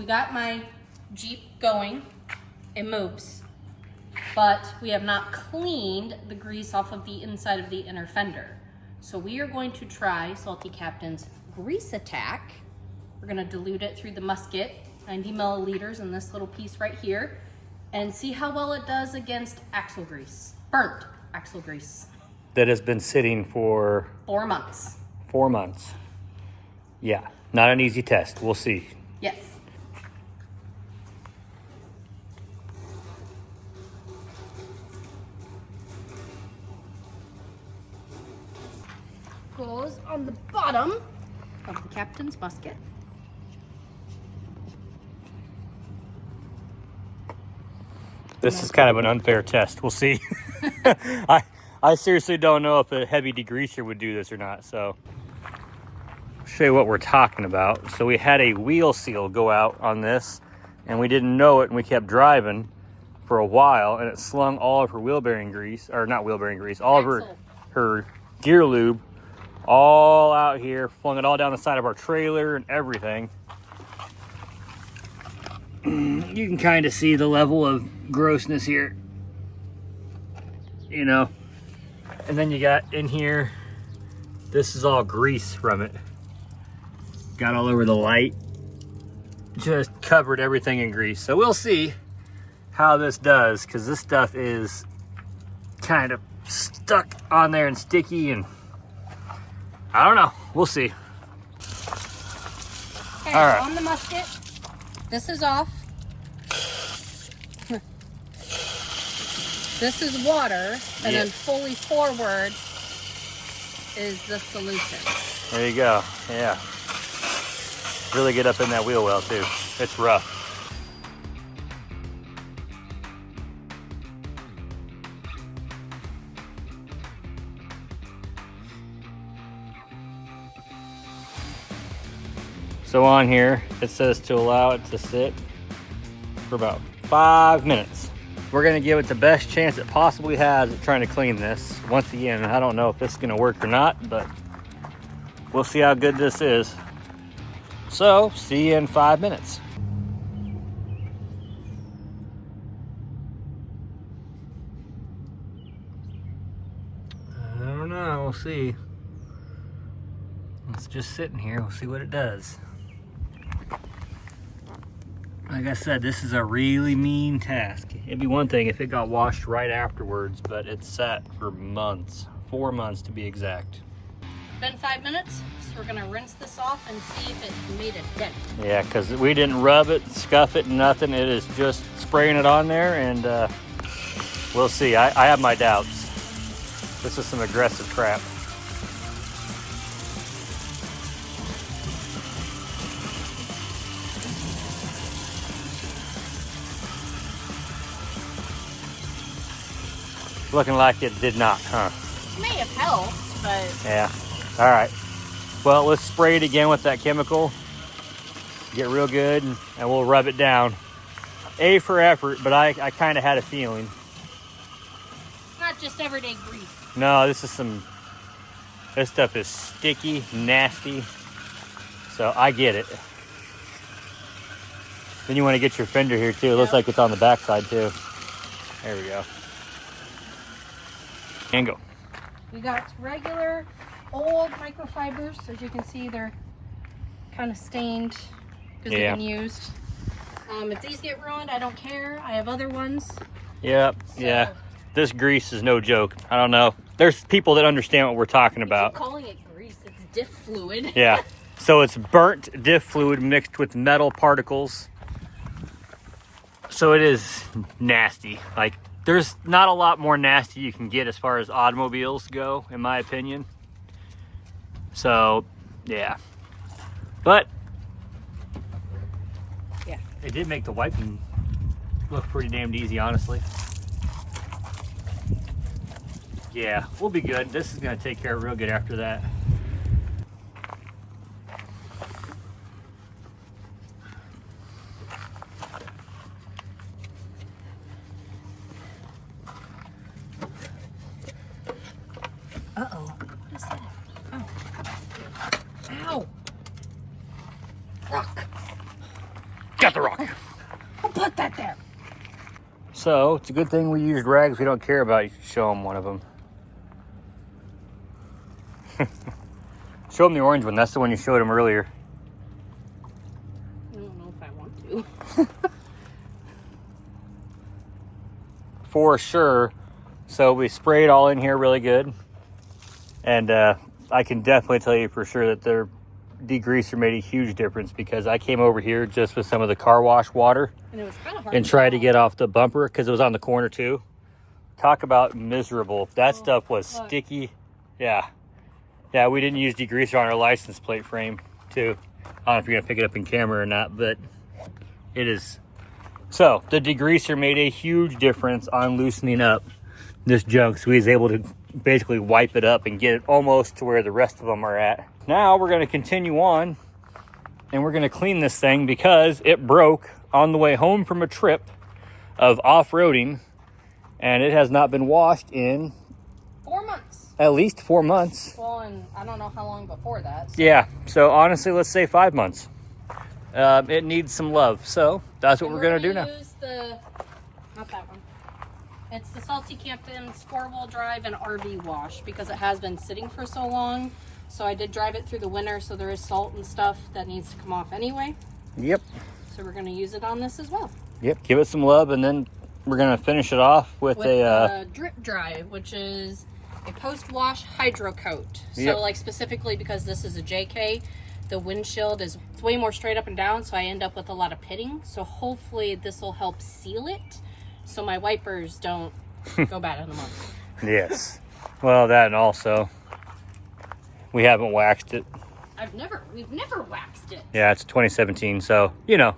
we got my Jeep going. It moves. But we have not cleaned the grease off of the inside of the inner fender. So we are going to try Salty Captain's Grease Attack. We're gonna dilute it through the musket, 90 milliliters in this little piece right here, and see how well it does against axle grease, burnt axle grease. That has been sitting for 4 months. 4 months. Yeah, not an easy test. We'll see. Yes. Goes on the bottom of the captain's musket. This is kind of an unfair test. We'll see. I seriously don't know if a heavy degreaser would do this or not. So I'll show you what we're talking about. So we had a wheel seal go out on this and we didn't know it, and we kept driving for a while, and it slung all of her wheel bearing grease, or not wheel bearing grease, all of her gear lube all out here, flung it all down the side of our trailer and everything. You can kind of see the level of grossness here, you know. And then you got in here, this is all grease from it. Got all over the light, just covered everything in grease. So we'll see how this does, because this stuff is kind of stuck on there and sticky, and I don't know. We'll see. Okay, all right. On the musket, this is off. This is water, and then fully forward is the solution. There you go. Yeah. Really get up in that wheel well too. It's rough. So on here, it says to allow it to sit for about 5 minutes. We're gonna give it the best chance it possibly has at trying to clean this. Once again, I don't know if this is gonna work or not, but we'll see how good this is. So, see you in 5 minutes. I don't know, we'll see. It's just sitting here, we'll see what it does. Like I said, this is a really mean task. It'd be one thing if it got washed right afterwards, but it's sat for months, 4 months to be exact. It's been 5 minutes, so we're gonna rinse this off and see if it made a dent. Yeah, because we didn't rub it, scuff it, nothing. It is just spraying it on there, and we'll see. I have my doubts. This is some aggressive crap. Looking like it did not, huh? It may have helped, but... Yeah, all right. Well, let's spray it again with that chemical. Get real good, and we'll rub it down. A for effort, but I kind of had a feeling. Not just everyday grease. No, this stuff is sticky, nasty. So I get it. Then you want to get your fender here too. It looks like it's on the backside too. There we go. And go. We got regular old microfibers. As you can see, they're kind of stained because they've been used. If these get ruined, I don't care. I have other ones. Yep, so, yeah. This grease is no joke. I don't know. There's people that understand what we're talking about. Keep calling it grease. It's diff fluid. Yeah. So it's burnt diff fluid mixed with metal particles. So it is nasty. Like, there's not a lot more nasty you can get as far as automobiles go, in my opinion. So, yeah. But, yeah, it did make the wiping look pretty damn easy, honestly. Yeah, we'll be good. This is going to take care of it real good after that. Uh-oh. What is that? Oh. Ow. Rock. Got the rock. Who put that there? So it's a good thing we used rags we don't care about. You should show them one of them. Show them the orange one. That's the one you showed them earlier. I don't know if I want to. For sure. So we sprayed all in here really good. And I can definitely tell you for sure that their degreaser made a huge difference, because I came over here just with some of the car wash water And it was kind of hard and tried to get off the bumper because it was on the corner too. Talk about miserable. That stuff was sticky. Yeah. Yeah, we didn't use degreaser on our license plate frame too. I don't know if you're gonna pick it up in camera or not, but it is. So the degreaser made a huge difference on loosening up this junk. So he was able to basically wipe it up and get it almost to where the rest of them are at. Now we're gonna continue on and we're gonna clean this thing because it broke on the way home from a trip of off-roading, and it has not been washed in 4 months. at least 4 months. Well, and I don't know how long before that. So. Yeah, so honestly, let's say 5 months. It needs some love, so that's what we're gonna do now. Use the, not that one. It's the Salty Captain's 4-wheel drive and RV wash, because it has been sitting for so long. So I did drive it through the winter, so there is salt and stuff that needs to come off anyway. Yep. So we're gonna use it on this as well. Yep, give it some love, and then we're gonna finish it off with a drip dry, which is a post-wash hydro coat. So Yep. like specifically because this is a JK, the windshield is way more straight up and down, so I end up with a lot of pitting. So hopefully this will help seal it, so my wipers don't go bad in a month. Yes. Well, that, and also we haven't waxed it. We've never waxed it. Yeah, it's 2017, so you know.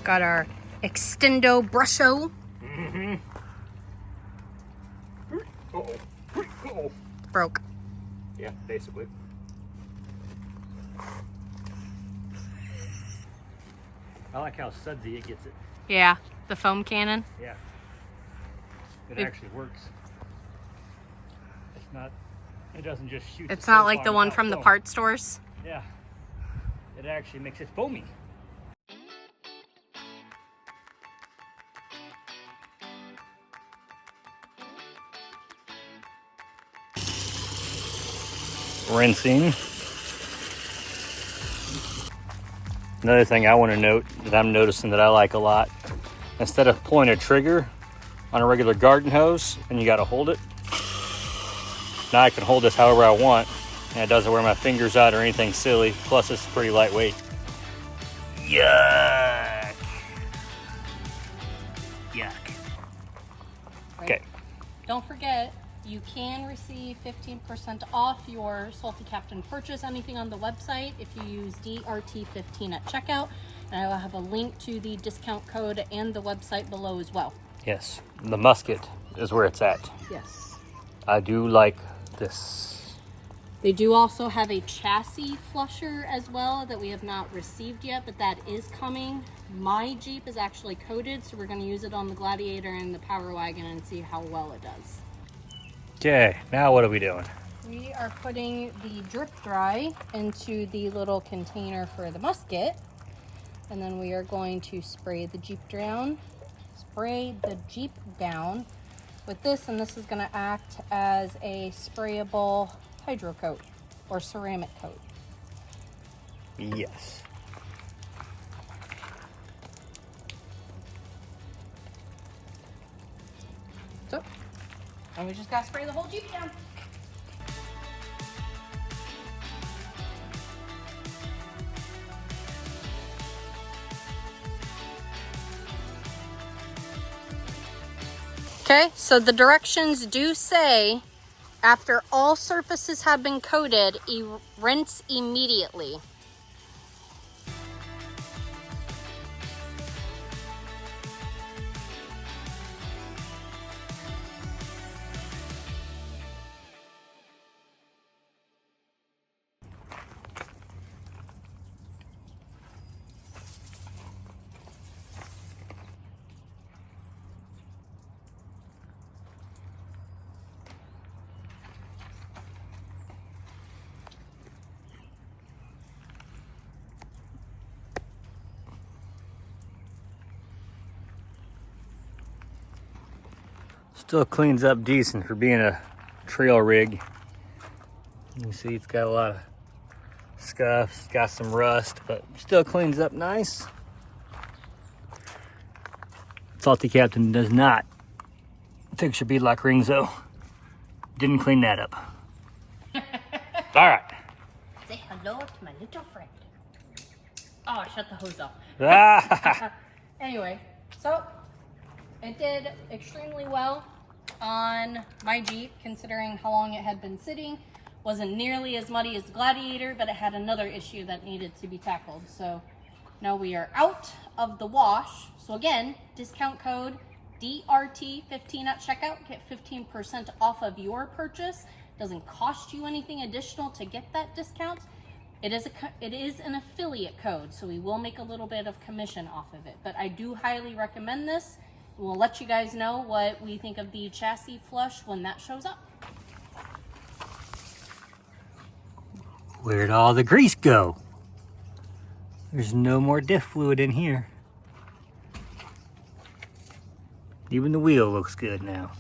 Got our extendo brusho. Mm-hmm. Uh-oh. Uh-oh. Broke. Yeah, basically. I like how sudsy it gets it. Yeah, the foam cannon. Yeah. It actually works. It's not, it doesn't just shoot. It's not like the one from the part stores. Yeah. It actually makes it foamy. Rinsing. Another thing I want to note that I'm noticing that I like a lot, instead of pulling a trigger on a regular garden hose and you got to hold it, now I can hold this however I want, and it doesn't wear my fingers out or anything silly. Plus it's pretty lightweight. Yuck. Yuck. Okay. Don't forget, you can receive 15% off your Salty Captain purchase, anything on the website, if you use DRT15 at checkout. And I will have a link to the discount code and the website below as well. Yes, the musket is where it's at. Yes. I do like this. They do also have a chassis flusher as well that we have not received yet, but that is coming. My Jeep is actually coated, so we're going to use it on the Gladiator and the Power Wagon and see how well it does. Okay, now what are we doing? We are putting the drip dry into the little container for the musket, and then we are going to spray the Jeep down with this, and this is going to act as a sprayable hydro coat or ceramic coat. Yes. So, and we just got to spray the whole Jeep down. Okay, so the directions do say, after all surfaces have been coated, rinse immediately. Still cleans up decent for being a trail rig. You see it's got a lot of scuffs, it's got some rust, but still cleans up nice. Salty Captain does not fix your beadlock rings though. Didn't clean that up. All right. Say hello to my little friend. Oh, shut the hose off. Ah. Anyway, so it did extremely well on my Jeep, considering how long it had been sitting. Wasn't nearly as muddy as the Gladiator, but it had another issue that needed to be tackled. So now we are out of the wash. So again, discount code DRT15 at checkout. Get 15% off of your purchase. Doesn't cost you anything additional to get that discount. It is an affiliate code, so we will make a little bit of commission off of it. But I do highly recommend this. We'll let you guys know what we think of the chassis flush when that shows up. Where'd all the grease go? There's no more diff fluid in here. Even the wheel looks good now.